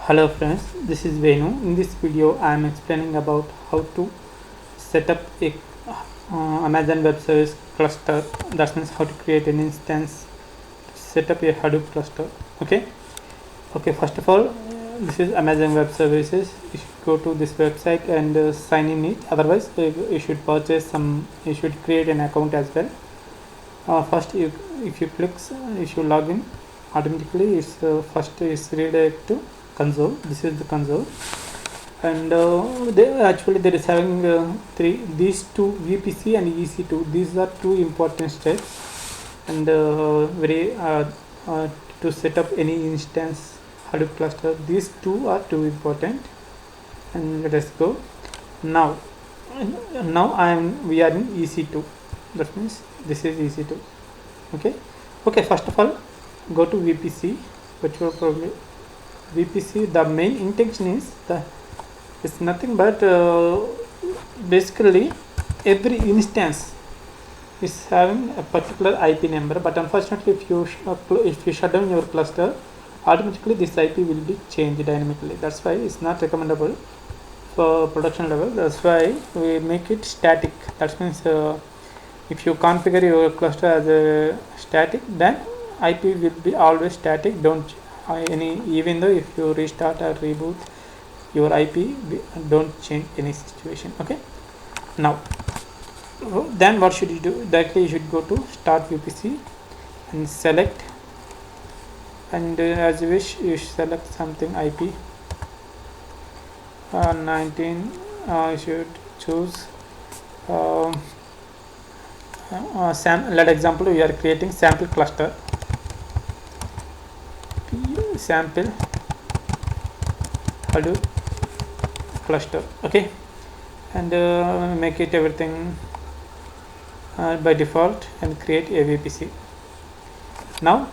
Hello friends, this is Venu. In this video I am explaining about how to set up a Amazon Web Service cluster. That means how to create an instance, set up a Hadoop cluster. Okay, first of all, this is Amazon Web Services. You should go to this website and sign in it. Otherwise you should purchase you should create an account as well. First if you click, you should log in. Automatically it's first is redirect to console. This is the console, and there is having these two, VPC and EC2. These are two important steps, and to set up any instance Hadoop cluster. These two are too important, and let us go now. We are in EC2. That means this is EC2. Okay, first of all, go to VPC, which will probably VPC. The main intention is it's nothing but basically every instance is having a particular IP number, but unfortunately if you shut down your cluster, automatically this IP will be changed dynamically. That's why it's not recommendable for production level. That's why we make it static. That means if you configure your cluster as a static, then IP will be always static. Don't even though if you restart or reboot your IP, don't change any situation. Okay, now then what should you do? Directly you should go to start VPC and select, and as you wish you select something IP 19. You should choose let example we are creating sample cluster, sample Hadoop cluster. Okay, and make it everything by default and create a VPC. Now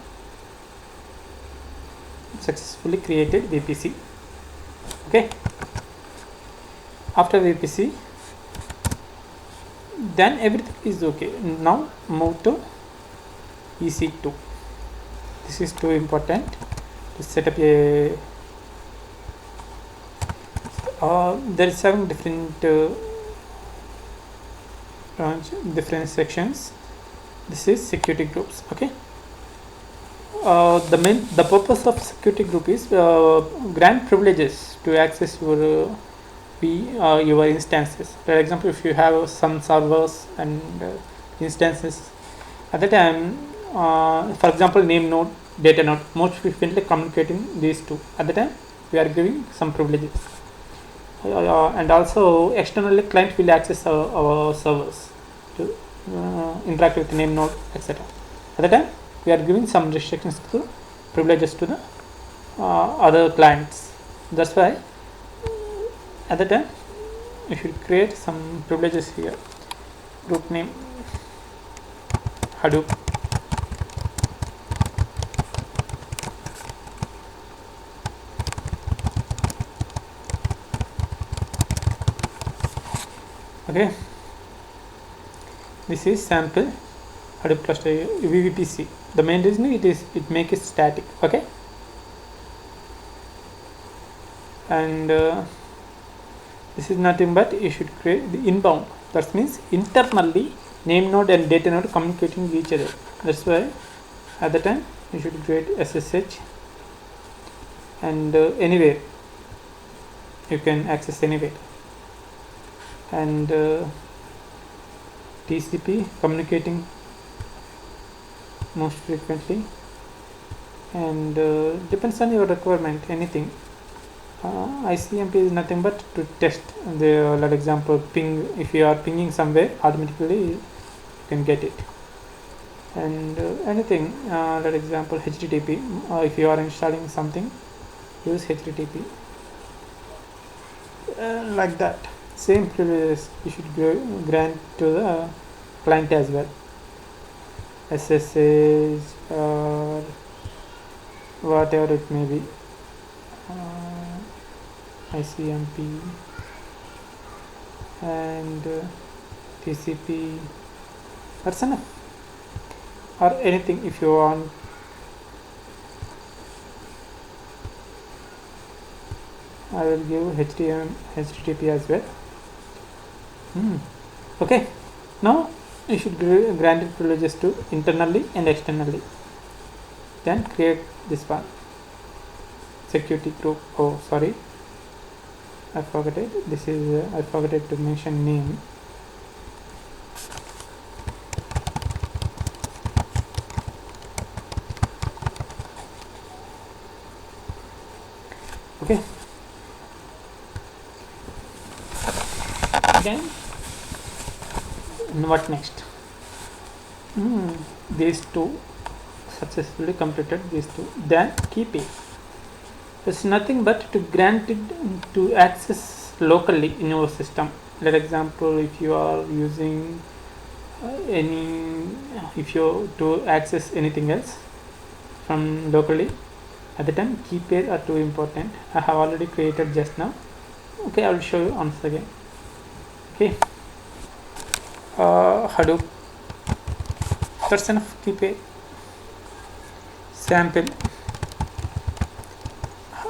successfully created VPC. Okay, after VPC, then everything is okay. Now move to EC2. This is too important to set up a there is 7 different sections. This is security groups. Okay, the purpose of security group is grant privileges to access your instances. For example, if you have some servers and instances, at the time, for example, name node, data node, most frequently communicating these two. At the time, we are giving some privileges, and also externally client will access our servers to interact with name node, etc. At the time, we are giving some restrictions to privileges to the other clients. That's why at the time you should create some privileges here. Group name Hadoop. Okay, this is sample Hadoop cluster VPC. The main reason it makes it static. Okay, and this is nothing but you should create the inbound. That means internally name node and data node communicating with each other. That's why at the time you should create SSH, and anywhere you can access anywhere, and TCP communicating most frequently, and depends on your requirement. Anything. ICMP is nothing but to test the, let example, ping. If you are pinging somewhere, automatically you can get it, and anything, let example HTTP. If you are installing something, use HTTP, like that. Same privileges you should grant to the client as well. SSH or whatever it may be. ICMP and TCP. That's enough. Or anything if you want I will give HTTP as well. Okay, now you should grant it privileges to internally and externally. Then create this one, security group. Oh, sorry, I forgot it. This is I forgot it to mention name. Okay. Then what next? These two successfully completed, these two. Then keep it. It's nothing but to grant it to access locally in your system. For example, if you are using if you to access anything else from locally, at the time key pair are too important. I have already created just now. Okay, I will show you once again. Okay, Hadoop, that's enough. Key pair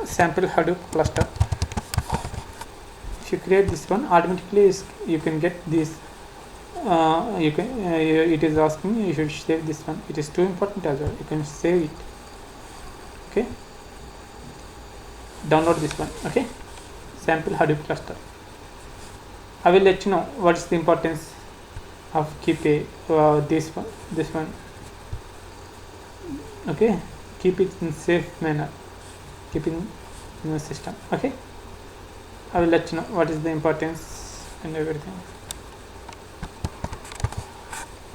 sample Hadoop cluster. If you create this one, automatically you can get this. It is asking you should save this one. It is too important as well. You can save it. Okay, download this one. Okay, sample Hadoop cluster. I will let you know what is the importance of keep this one. Okay, keep it in safe manner, keeping in the system. Okay, I will let you know what is the importance and everything.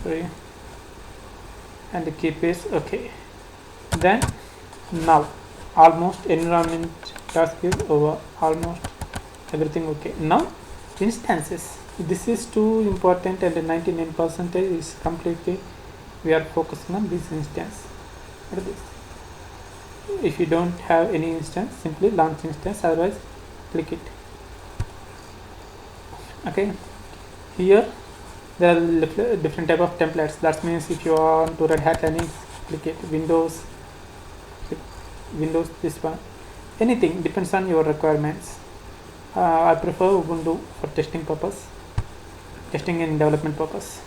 Sorry, and the keep is okay. Then now almost environment task is over, almost everything okay. Now instances, this is too important, and the 99% is completely we are focusing on this instance. What is this? If you don't have any instance, simply launch instance, otherwise click it. Okay, here there are different type of templates. That means if you want to Red Hat Linux, click it. Windows, click Windows, this one. Anything depends on your requirements. I prefer Ubuntu for testing purpose, testing and development purpose,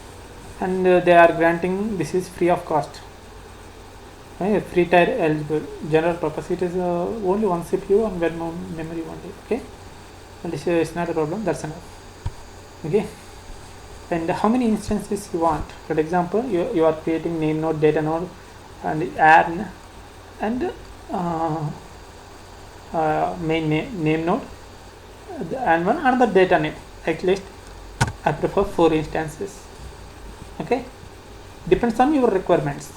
and they are granting this is free of cost. Free tier eligible, general purpose. It is only one CPU and one memory only. Okay, and this is not a problem. That's enough. Okay, and how many instances you want? For example, you are creating name node, data node, and add and main name node, and one another data name. At least I prefer 4 instances. Okay, depends on your requirements.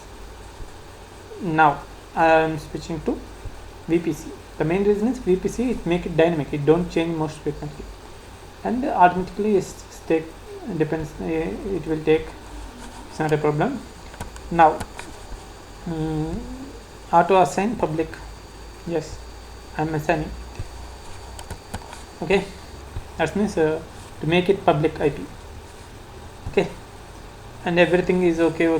Now I am switching to VPC. The main reason is VPC, it make it dynamic, it don't change most frequently, and automatically depends, it will take, it's not a problem. Now auto assign public, yes, I am assigning. Okay, that means to make it public IP. Okay, and everything is okay,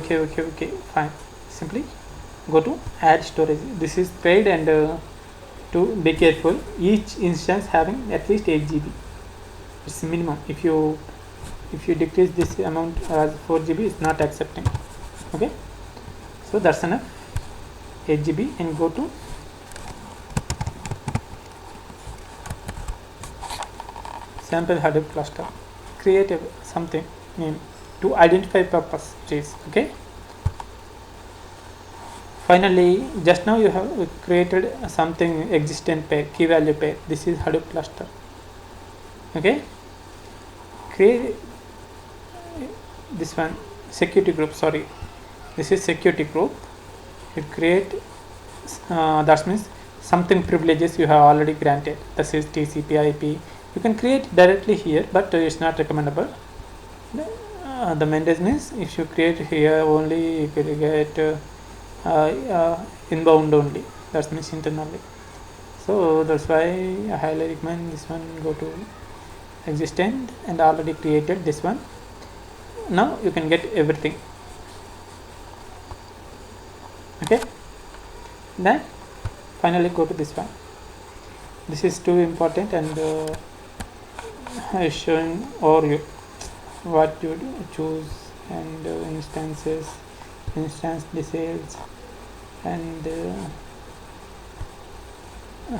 fine. Simply go to add storage. This is paid, and to be careful, each instance having at least 8 GB. It's minimum. If you decrease this amount as 4 GB, it's not accepting. Okay, so that's enough. 8 GB, and go to sample Hadoop cluster. Create something name to identify purpose trees. Okay, finally just now you have created something existent pair, key value pair. This is Hadoop cluster. Okay, create this one, security group. Sorry, this is security group. You create that means something privileges you have already granted. This is TCP IP. You can create directly here, but it's not recommendable. The main reason is if you create here only, you will get inbound only. That means internally. So that's why I highly recommend this one. Go to existent and already created this one. Now you can get everything. Okay, then finally go to this one. This is too important, and showing or you, what you choose, and instances, instance details, and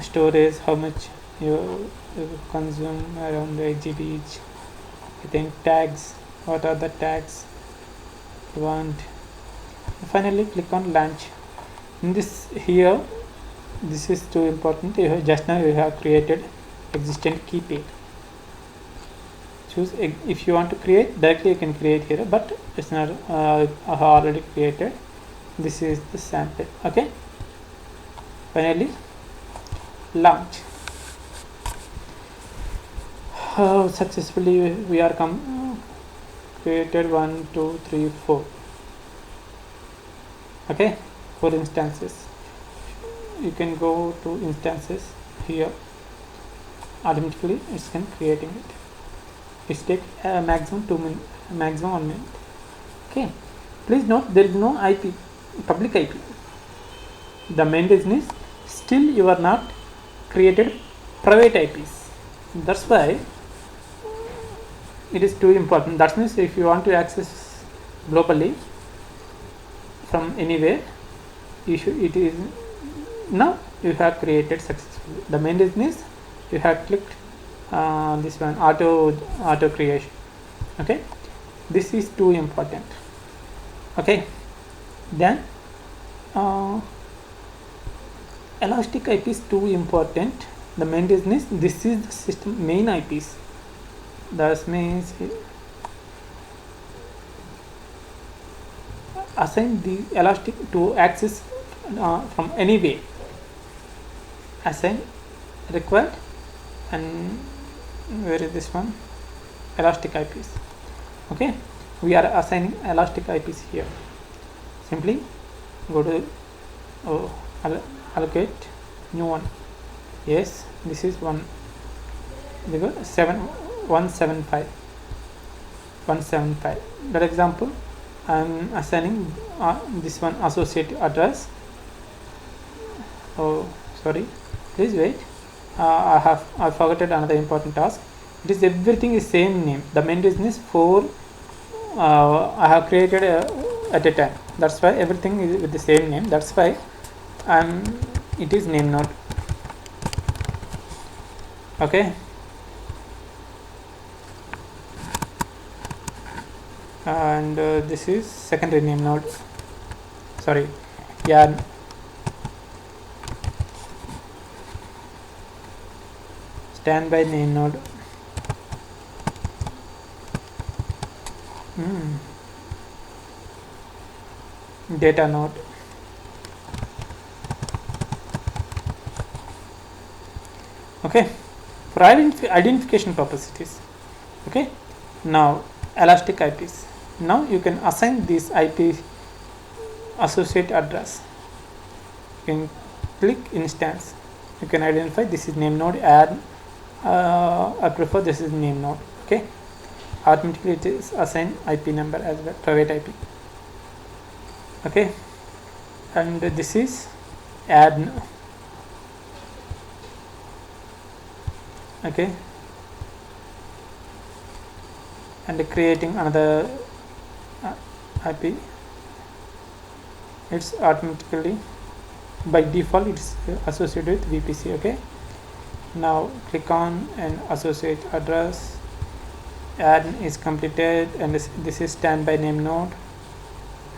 storage, how much you consume, around 8 GB each. I think tags, what are the tags you want. Finally click on launch. In this here, this is too important. Just now you have created existent key pair. Choose if you want to create directly, you can create here, but it's not I have already created. This is the sample. Okay, finally launch. Successfully we are created 1 2 3 4. Okay, 4 instances. You can go to instances here, automatically it's can creating it. It takes maximum 2 minutes, maximum 1 minute. Okay, please note there is no IP, public IP. The main business, still you are not created private IPs. That's why it is too important. That means if you want to access globally from anywhere, you should, it is now you have created successfully. The main business, you have clicked this one, auto creation. Okay, this is too important. Okay, then elastic IP is too important. The main business, this is the system main IPs. That means assign the elastic to access from anywhere. Assign required, and where is this one, elastic IPs. Okay, we are assigning elastic IPs here. Simply go to allocate new one. Yes, this is one. 175. That example, I am assigning this one associate address. Oh, sorry, please wait. I forgotten another important task. It is everything is same name. The main business 4 I have created at a time. That's why everything is with the same name. That's why it is name node. Okay, and this is secondary name node. Sorry, yeah, standby name node. Data node. Okay, for identification purposes. Okay, now elastic IPs. Now you can assign this IP associate address. You can click instance. You can identify this is name node. Add I prefer this is name node. Okay, automatically it is assign IP number as well, private IP. Okay, and this is add. Okay, and creating another IP. It's automatically by default it's associated with VPC. Okay, now click on and associate address. Add is completed, and this is standby name node,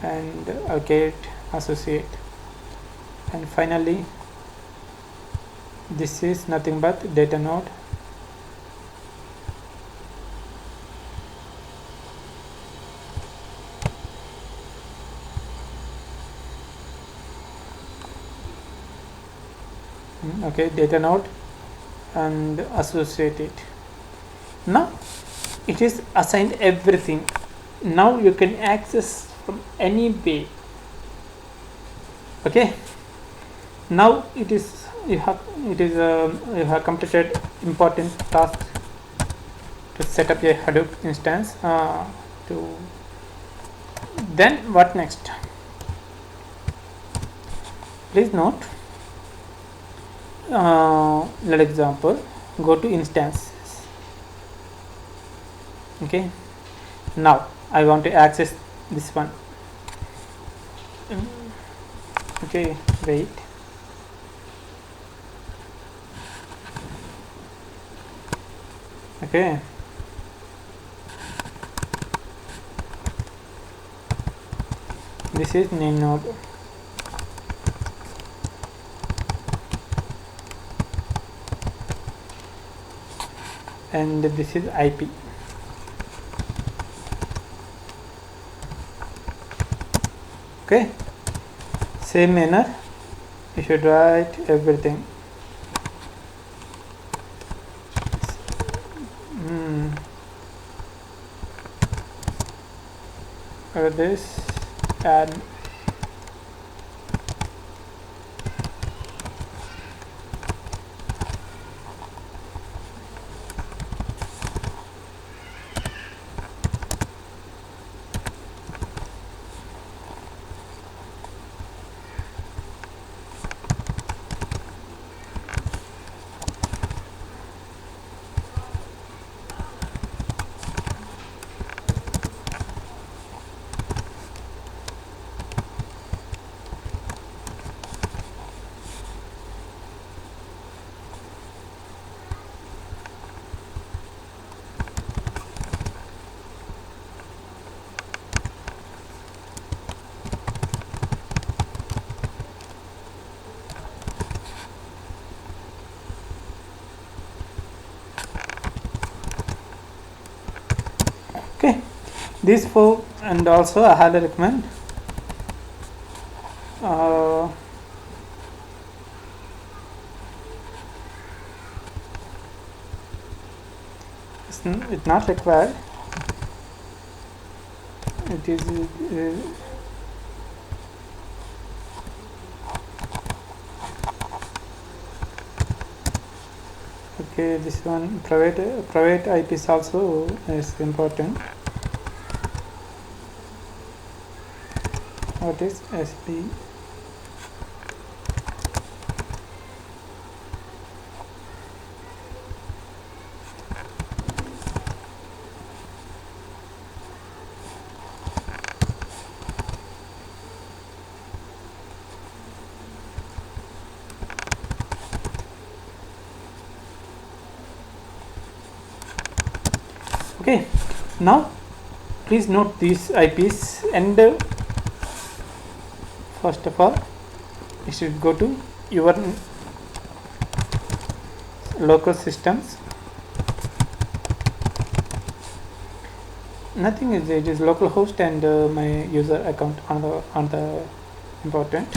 and allocate associate, and finally this is nothing but data node. Okay, data node and associate it. Now it is assigned everything. Now you can access from any way. Okay, now it is you have completed important task to set up a Hadoop instance. Then what next? Please note, let example, go to instance. Okay, now I want to access this one. Okay, wait. Okay, this is name node, and this is IP. Okay, same manner you should write everything. This and okay, these four, and also I highly recommend it's not required. It is okay. This one private IPs also is important. What is SP? Okay, now please note these IPs, and first of all you should go to your local systems. Nothing is, it is localhost and my user account on the important.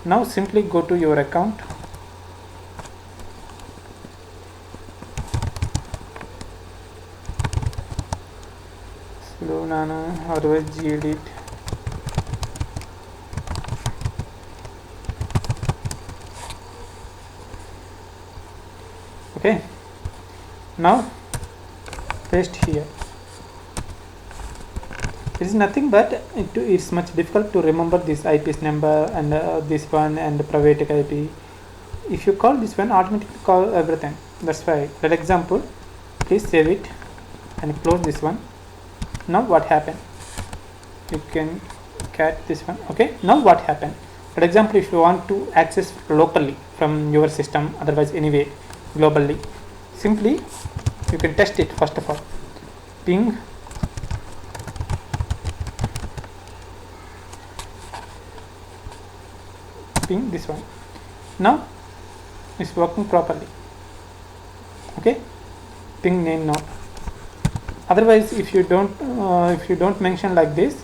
Now simply go to your account, slow nana, otherwise gedit. Okay, now paste here. It is nothing but it's much difficult to remember this IP's number and this one and the private IP. If you call this one, automatically call everything. That's why. For example, please save it and close this one. Now what happened? You can cat this one. Okay, now what happened? For example, if you want to access locally from your system, otherwise anyway globally, simply you can test it. First of all, ping this one. Now it's working properly. Okay, ping name node. Otherwise, if you don't mention like this,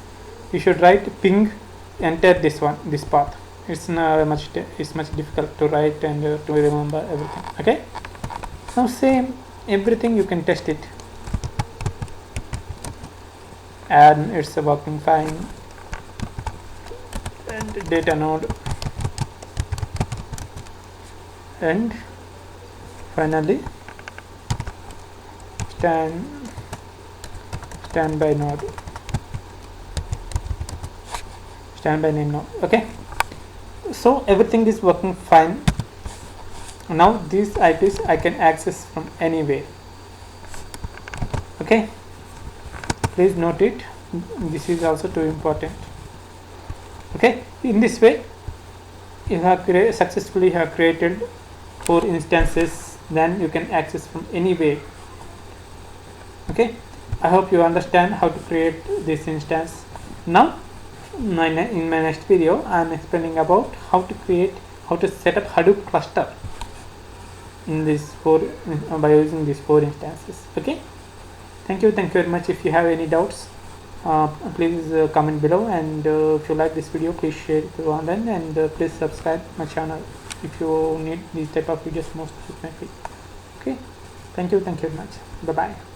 you should write ping enter this one, this path. It's much difficult to write and to remember everything. Okay, now same everything you can test it, and it's working fine. And data node, and finally standby node, standby name node. Okay, so everything is working fine. Now these IPs I can access from anywhere. Okay, please note it, this is also too important. Okay, in this way you have successfully have created 4 instances, then you can access from anywhere. Okay, I hope you understand how to create this instance. Now in my next video I am explaining about how to set up Hadoop cluster in this by using these 4 instances. Okay, thank you very much. If you have any doubts, please comment below, and if you like this video, please share it to online, and please subscribe my channel if you need these type of videos most frequently. Okay, thank you very much. Bye bye.